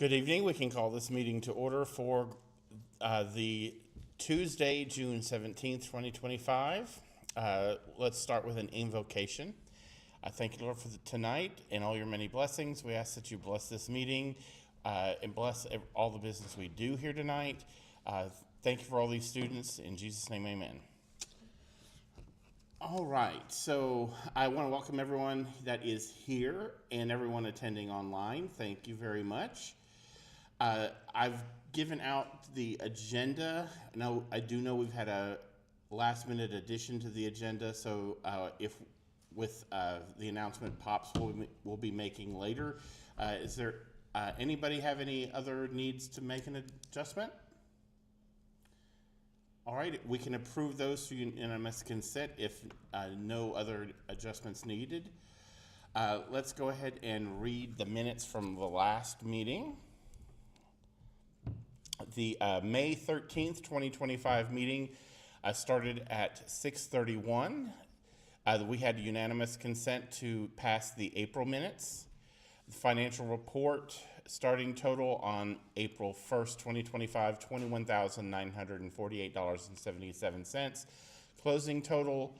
Good evening. We can call this meeting to order for the Tuesday, June 17th, 2025. Let's start with an invocation. I thank you, Lord, for tonight and all your many blessings. We ask that you bless this meeting and bless all the business we do here tonight. Thank you for all these students. In Jesus' name, amen. All right, so I want to welcome everyone that is here and everyone attending online. Thank you very much. I've given out the agenda. Now, I do know we've had a last-minute addition to the agenda, so if with the announcement pops we'll be making later. Is there anybody have any other needs to make an adjustment? All right, we can approve those through unanimous consent if no other adjustments needed. Let's go ahead and read the minutes from the last meeting. The May 13th, 2025 meeting started at 6:31. We had unanimous consent to pass the April minutes. The financial report starting total on April 1st, 2025, $21,948.77. Closing total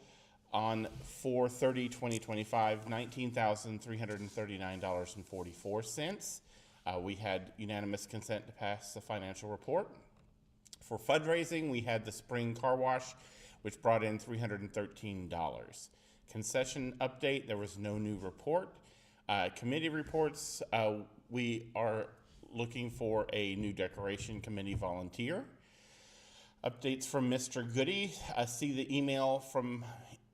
on 4/30/2025, $19,339.44. We had unanimous consent to pass the financial report. For fundraising, we had the spring car wash, which brought in $313. Concession update, there was no new report. Committee reports, we are looking for a new decoration committee volunteer. Updates from Mr. Goody. See the email from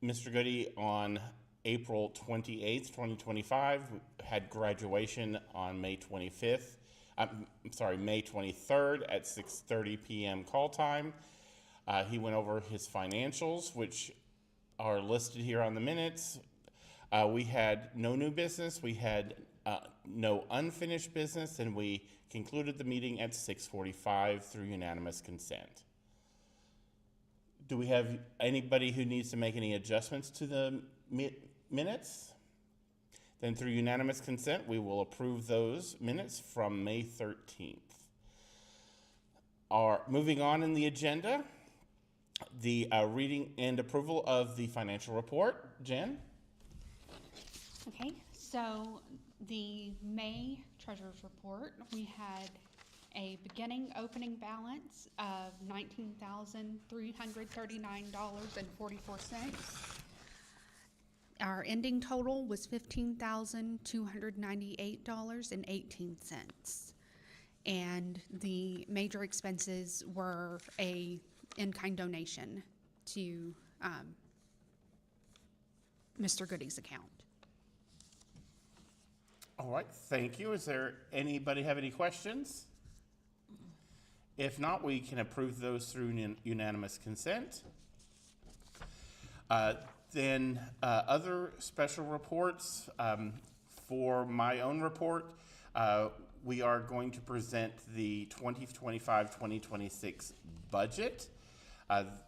Mr. Goody on April 28th, 2025. We had graduation on May 23rd at 6:30 p.m. call time. He went over his financials, which are listed here on the minutes. We had no new business, we had no unfinished business, and we concluded the meeting at 6:45 through unanimous consent. Do we have anybody who needs to make any adjustments to the minutes? Then through unanimous consent, we will approve those minutes from May 13th. Moving on in the agenda, the reading and approval of the financial report. Jen? Okay, so the May treasurer's report, we had a beginning opening balance of $19,339.44. Our ending total was $15,298.18. And the major expenses were a in-kind donation to Mr. Goody's account. All right, thank you. Is there anybody have any questions? If not, we can approve those through unanimous consent. Then other special reports. For my own report, we are going to present the 2025-2026 budget.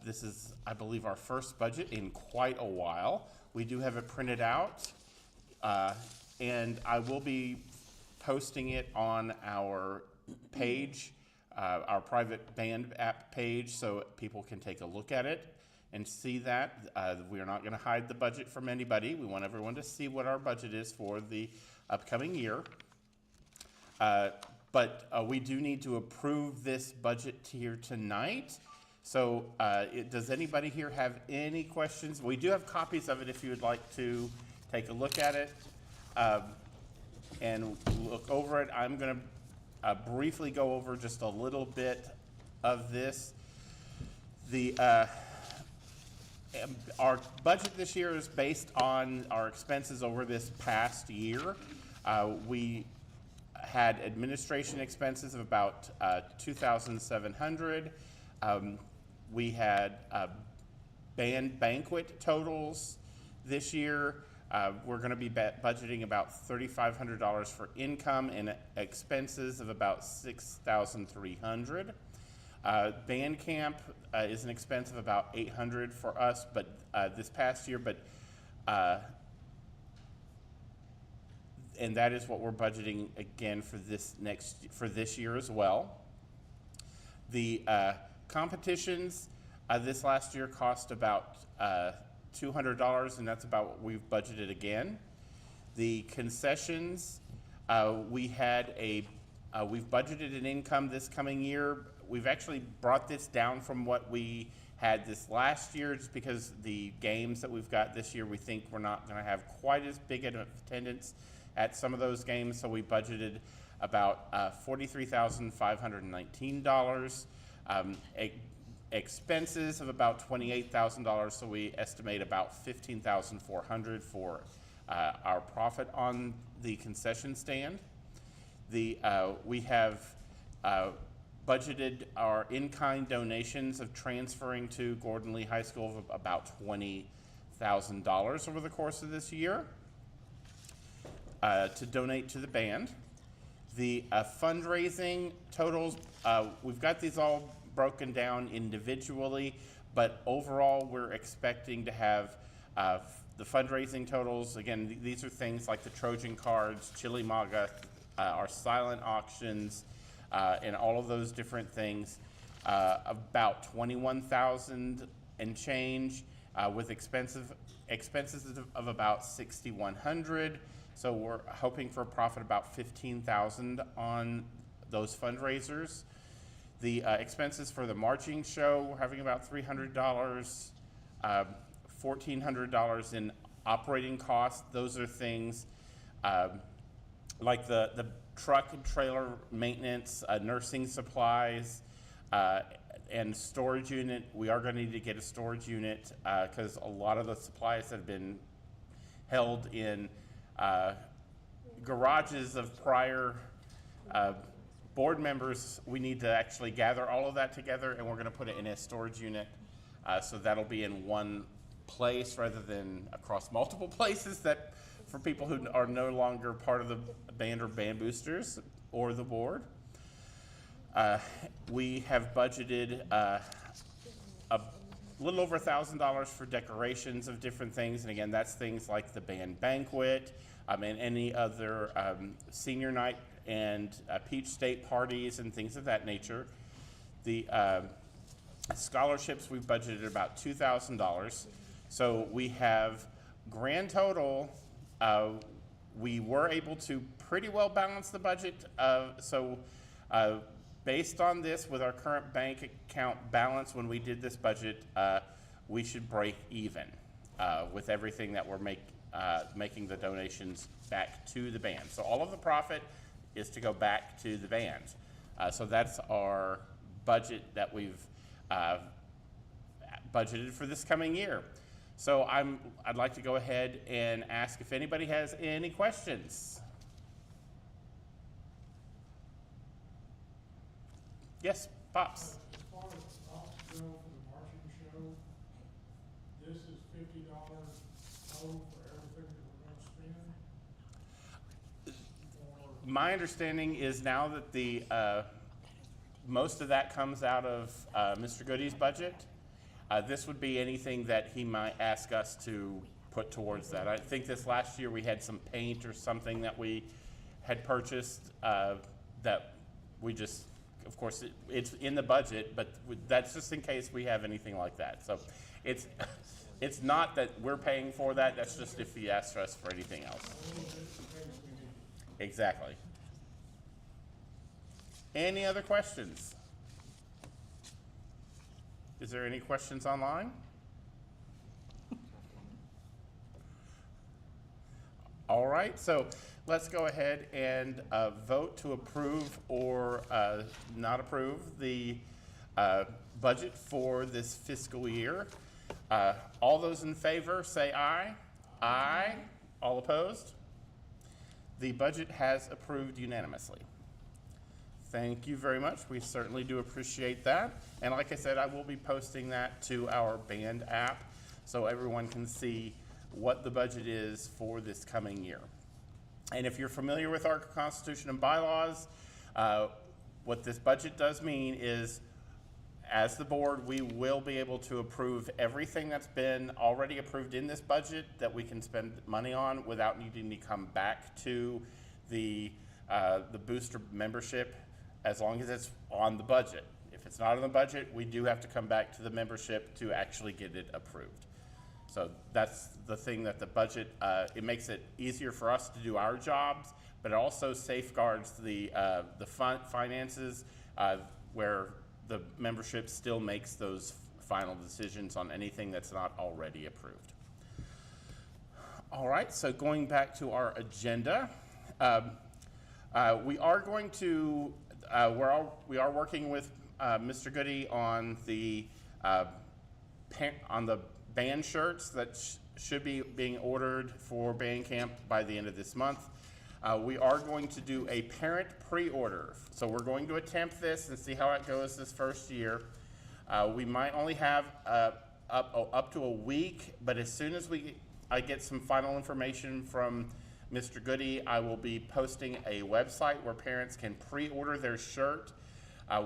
This is, I believe, our first budget in quite a while. We do have it printed out, and I will be posting it on our page, our private band app page, so people can take a look at it and see that. We are not going to hide the budget from anybody. We want everyone to see what our budget is for the upcoming year. But we do need to approve this budget here tonight. So does anybody here have any questions? We do have copies of it if you would like to take a look at it and look over it. I'm going to briefly go over just a little bit of this. Our budget this year is based on our expenses over this past year. We had administration expenses of about $2,700. We had band banquet totals this year. We're going to be budgeting about $3,500 for income and expenses of about $6,300. Band camp is an expense of about $800 for us, but this past year. and that is what we're budgeting again for this year as well. The competitions this last year cost about $200, and that's about what we've budgeted again. The concessions, we've budgeted an income this coming year. We've actually brought this down from what we had this last year, just because the games that we've got this year, we think we're not going to have quite as big an attendance at some of those games, so we budgeted about $43,519. Expenses of about $28,000, so we estimate about $15,400 for our profit on the concession stand. We have budgeted our in-kind donations of transferring to Gordon Lee High School of about $20,000 over the course of this year to donate to the band. The fundraising totals, we've got these all broken down individually, but overall we're expecting to have the fundraising totals. Again, these are things like the Trojan cards, Chili Maga, our silent auctions, and all of those different things, about $21,000 and change, with expenses of about $6,100. So we're hoping for a profit about $15,000 on those fundraisers. The expenses for the marching show, we're having about $300, $1,400 in operating costs. Those are things like the truck and trailer maintenance, nursing supplies, and storage unit. We are going to need to get a storage unit because a lot of the supplies have been held in garages of prior board members. We need to actually gather all of that together, and we're going to put it in a storage unit. So that'll be in one place rather than across multiple places, that for people who are no longer part of the band or band boosters or the board. We have budgeted a little over $1,000 for decorations of different things, and again, that's things like the band banquet and any other senior night and Peach State parties and things of that nature. The scholarships, we've budgeted about $2,000. So we have grand total, we were able to pretty well balance the budget. Based on this, with our current bank account balance when we did this budget, we should break even with everything that we're making the donations back to the band. So all of the profit is to go back to the band. So that's our budget that we've budgeted for this coming year. So I'd like to go ahead and ask if anybody has any questions. Yes, Pops. As far as costs go for the marching show, this is $50 total for everything that we're gonna spend? Or My understanding is now that the most of that comes out of Mr. Goody's budget. This would be anything that he might ask us to put towards that. I think this last year we had some paint or something that we had purchased that we just, of course, it's in the budget, but that's just in case we have anything like that. So it's not that we're paying for that. That's just if he asks us for anything else. Exactly. Any other questions? Is there any questions online? All right, so let's go ahead and vote to approve or not approve the budget for this fiscal year. All those in favor say aye. Aye. All opposed? The budget has approved unanimously. Thank you very much. We certainly do appreciate that. And like I said, I will be posting that to our band app so everyone can see what the budget is for this coming year. And if you're familiar with our Constitution and bylaws, what this budget does mean is as the board, we will be able to approve everything that's been already approved in this budget that we can spend money on without needing to come back to the booster membership, as long as it's on the budget. If it's not on the budget, we do have to come back to the membership to actually get it approved. So that's the thing that the budget, it makes it easier for us to do our jobs, but it also safeguards the finances where the membership still makes those final decisions on anything that's not already approved. All right, so going back to our agenda, we are going to, we are working with Mr. Goody on the band shirts that should be being ordered for band camp by the end of this month. We are going to do a parent pre-order. So we're going to attempt this and see how it goes this first year. We might only have up to a week, but as soon as I get some final information from Mr. Goody, I will be posting a website where parents can pre-order their shirt.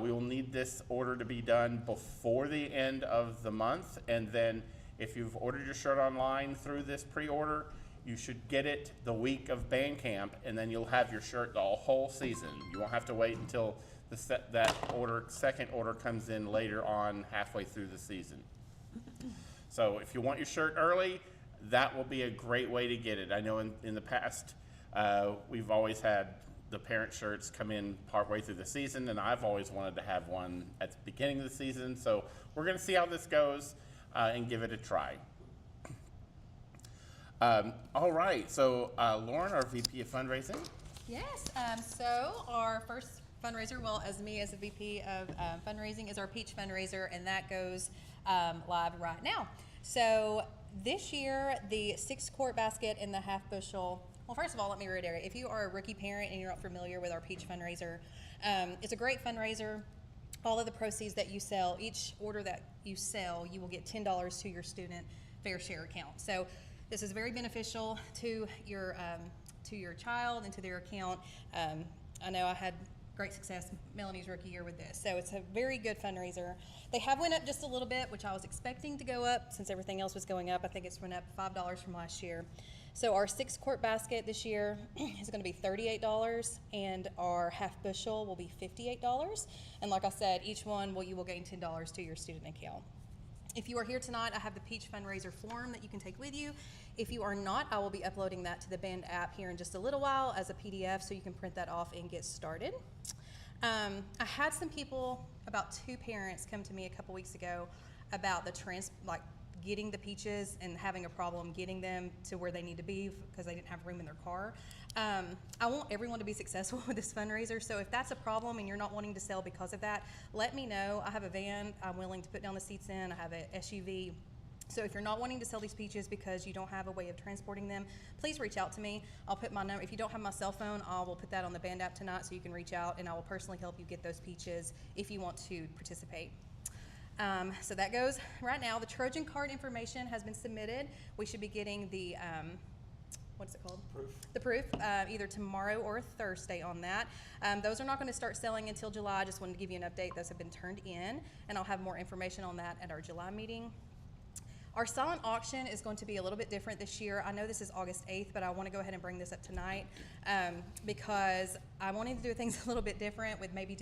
We will need this order to be done before the end of the month, and then if you've ordered your shirt online through this pre-order, you should get it the week of band camp, and then you'll have your shirt the whole season. You won't have to wait until second order comes in later on halfway through the season. So if you want your shirt early, that will be a great way to get it. I know in the past, we've always had the parent shirts come in partway through the season, and I've always wanted to have one at the beginning of the season. So we're gonna see how this goes and give it a try. All right, so Lauren, our VP of Fundraising. Yes, so our first fundraiser, well, as me as the VP of fundraising, is our Peach fundraiser, and that goes live right now. So this year, the 6-quart basket and the half bushel, well, first of all, let me reiterate, if you are a rookie parent and you're not familiar with our Peach fundraiser, it's a great fundraiser. All of the proceeds that you sell, each order that you sell, you will get $10 to your student fair share account. So this is very beneficial to your child and to their account. I know I had great success Melanie's rookie year with this, so it's a very good fundraiser. They have went up just a little bit, which I was expecting to go up since everything else was going up. I think it's went up $5 from last year. So our 6-quart basket this year is going to be $38, and our half bushel will be $58. And like I said, each one you will gain $10 to your student account. If you are here tonight, I have the Peach fundraiser form that you can take with you. If you are not, I will be uploading that to the Band app here in just a little while as a PDF, so you can print that off and get started. I had some people, about 2 parents, come to me a couple weeks ago about getting the peaches and having a problem getting them to where they need to be because they didn't have room in their car. I want everyone to be successful with this fundraiser, so if that's a problem and you're not wanting to sell because of that, let me know. I have a van I'm willing to put down the seats in. I have an SUV. So if you're not wanting to sell these peaches because you don't have a way of transporting them, please reach out to me. I'll put my number. If you don't have my cell phone, I will put that on the Band app tonight so you can reach out, and I will personally help you get those peaches if you want to participate. So that goes right now. The Trojan card information has been submitted. We should be getting the, what's it called? Proof. The proof, either tomorrow or Thursday on that. Those are not going to start selling until July. I just wanted to give you an update. Those have been turned in, and I'll have more information on that at our July meeting. Our silent auction is going to be a little bit different this year. I know this is August 8th, but I want to go ahead and bring this up tonight because I wanted to do things a little bit different with maybe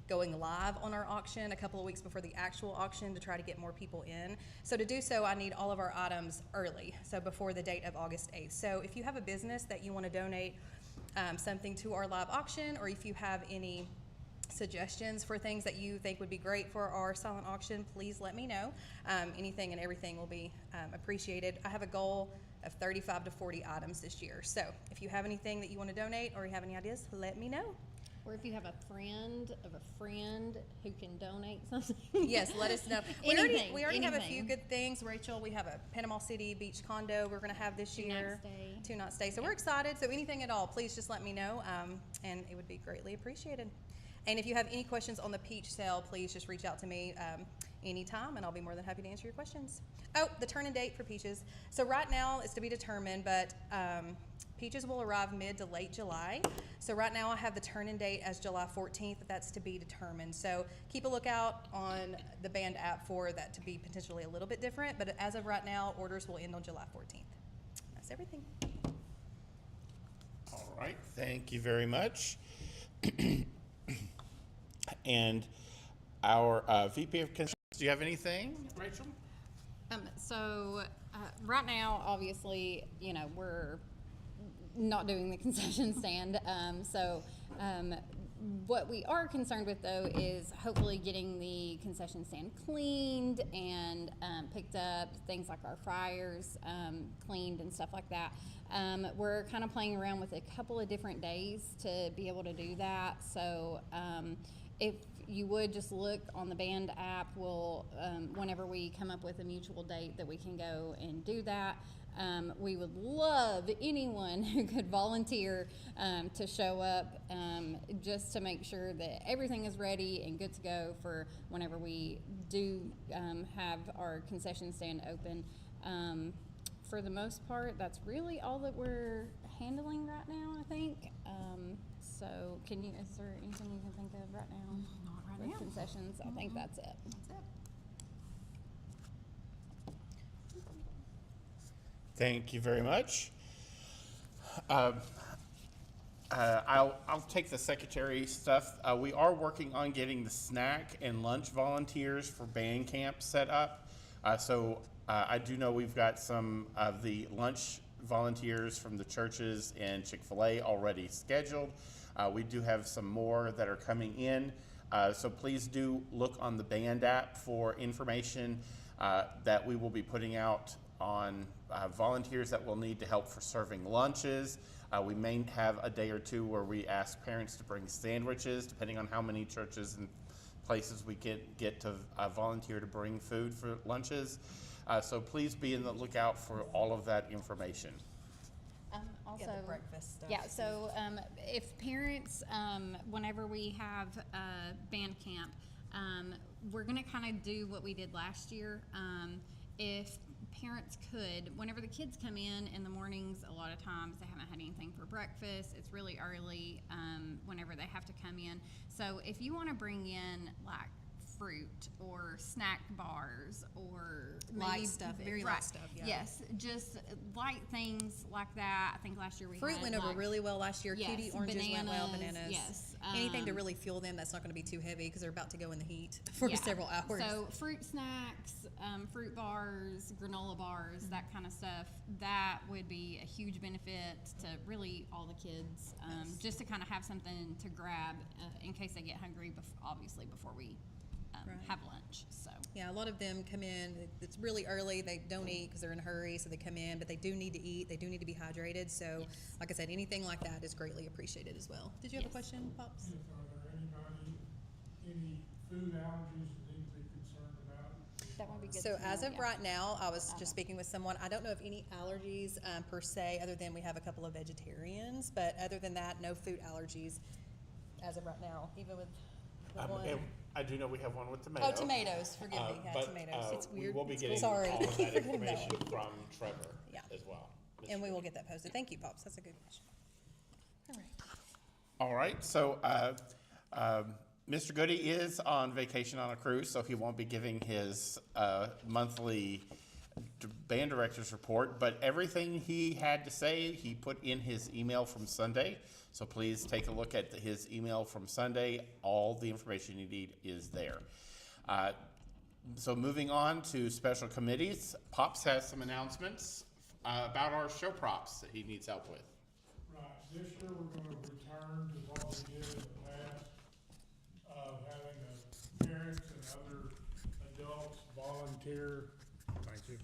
going live on our auction a couple of weeks before the actual auction to try to get more people in. So to do so, I need all of our items early, so before the date of August 8th. So if you have a business that you want to donate something to our live auction, or if you have any suggestions for things that you think would be great for our silent auction, please let me know. Anything and everything will be appreciated. I have a goal of 35 to 40 items this year. So if you have anything that you want to donate or you have any ideas, let me know. Or if you have a friend of a friend who can donate something. Yes, let us know. We already have a few anything. good things. Rachel, we have a Panama City beach condo we're going to have this year. 2-night stay. So we're excited. So anything at all, please just let me know, and it would be greatly appreciated. And if you have any questions on the peach sale, please just reach out to me anytime, and I'll be more than happy to answer your questions. Oh, the turn-in date for peaches. So right now it's to be determined, but Peaches will arrive mid to late July. So right now I have the turn-in date as July 14th, but that's to be determined. So keep a lookout on the band app for that to be potentially a little bit different, but as of right now, orders will end on July 14th. That's everything. All right, thank you very much. And our VP of Construction, do you have anything, Rachel? Right now, obviously, you know, we're not doing the concession stand. What we are concerned with, though, is hopefully getting the concession stand cleaned and picked up, things like our fryers cleaned and stuff like that. We're kind of playing around with a couple of different days to be able to do that. So if you would just look on the band app, we'll, whenever we come up with a mutual date that we can go and do that. We would love anyone who could volunteer to show up just to make sure that everything is ready and good to go for whenever we do have our concession stand open. For the most part, that's really all that we're handling right now, I think. So is there anything you can think of right now? Not right with now. concessions? I think that's it. That's it. Thank you very much. I'll take the secretary stuff. We are working on getting the snack and lunch volunteers for band camp set up. I do know we've got some of the lunch volunteers from the churches and Chick-fil-A already scheduled. We do have some more that are coming in. So please do look on the band app for information that we will be putting out on volunteers that will need to help for serving lunches. We may have a day or two where we ask parents to bring sandwiches, depending on how many churches and places we get to volunteer to bring food for lunches. So please be in the lookout for all of that information. Also, Yeah, the breakfast stuff. Yeah, so if parents, whenever we have band camp, we're going to kind of do what we did last year. If parents could, whenever the kids come in the mornings, a lot of times they haven't had anything for breakfast. It's really early whenever they have to come in. So if you want to bring in like fruit or snack bars or Light maybe stuff, very light stuff, yeah. Yes, just light things like that. I think last year we Fruit had went over like, really well last year. yes, Cutie oranges went well, bananas, bananas. yes, Anything to really fuel them that's not going to be too heavy because they're about to go in the heat for yeah. several hours. So fruit snacks, fruit bars, granola bars, that kind of stuff, that would be a huge benefit to really all the kids, just to kind of have something to grab in case they get hungry, obviously before we have lunch. So yeah, a lot of them come in, it's really early, they don't eat because they're in a hurry, so they come in, but they do need to eat, they do need to be hydrated. So like I said, anything like that is greatly appreciated as well. Did you have a question, Pops? If, are there any food allergies that need to be concerned about? that would be good. So to as know, of yeah. right now, I was just speaking with someone, I don't know of any allergies per se, other than we have a couple of vegetarians, but other than that, no food allergies as of right now, even with the one. And I do know we have one with tomatoes. Oh, tomatoes, forgive me, yeah, But, tomatoes. It's we weird. will be It's getting sorry. all of Keep that forgetting that information one. from Trevor Yeah. as well. And we will get that posted. Thank you, Pops, that's a good question. All right. All right, so Mr. Goody is on vacation on a cruise, so he won't be giving his monthly band director's report, but everything he had to say, he put in his email from Sunday. So please take a look at his email from Sunday. All the information you need is there. So moving on to special committees, Pops has some announcements about our show props that he needs help with. Right, this year we're gonna return to what we did in the past of having parents and other adults volunteer. Thank you.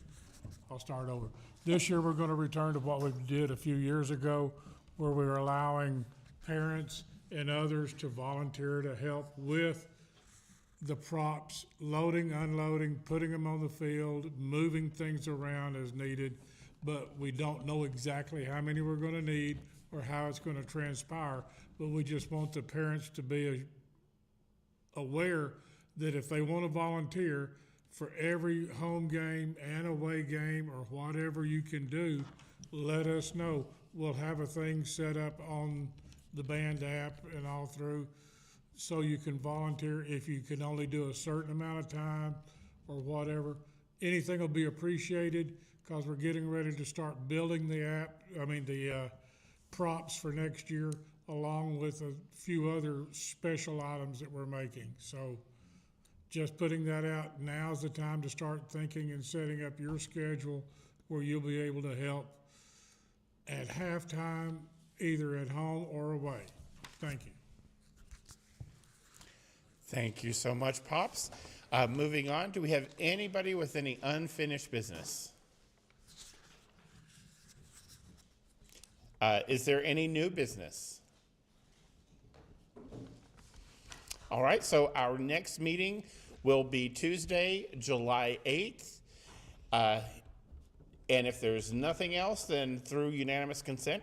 I'll start over. This year we're gonna return to what we did a few years ago, where we were allowing parents and others to volunteer to help with the props, loading, unloading, putting them on the field, moving things around as needed. But we don't know exactly how many we're gonna need or how it's gonna transpire. But we just want the parents to be aware that if they wanna volunteer for every home game and away game or whatever you can do, let us know. we'll have a thing set up on the band app and all through, so you can volunteer if you can only do a certain amount of time or whatever. Anything will be appreciated, because we're getting ready to start building the props for next year, along with a few other special items that we're making. So just putting that out, now's the time to start thinking and setting up your schedule where you'll be able to help at halftime, either at home or away. Thank you. Thank you so much, Pops. Moving on, do we have anybody with any unfinished business? Is there any new business? All right, so our next meeting will be Tuesday, July 8th. And if there's nothing else, then through unanimous consent,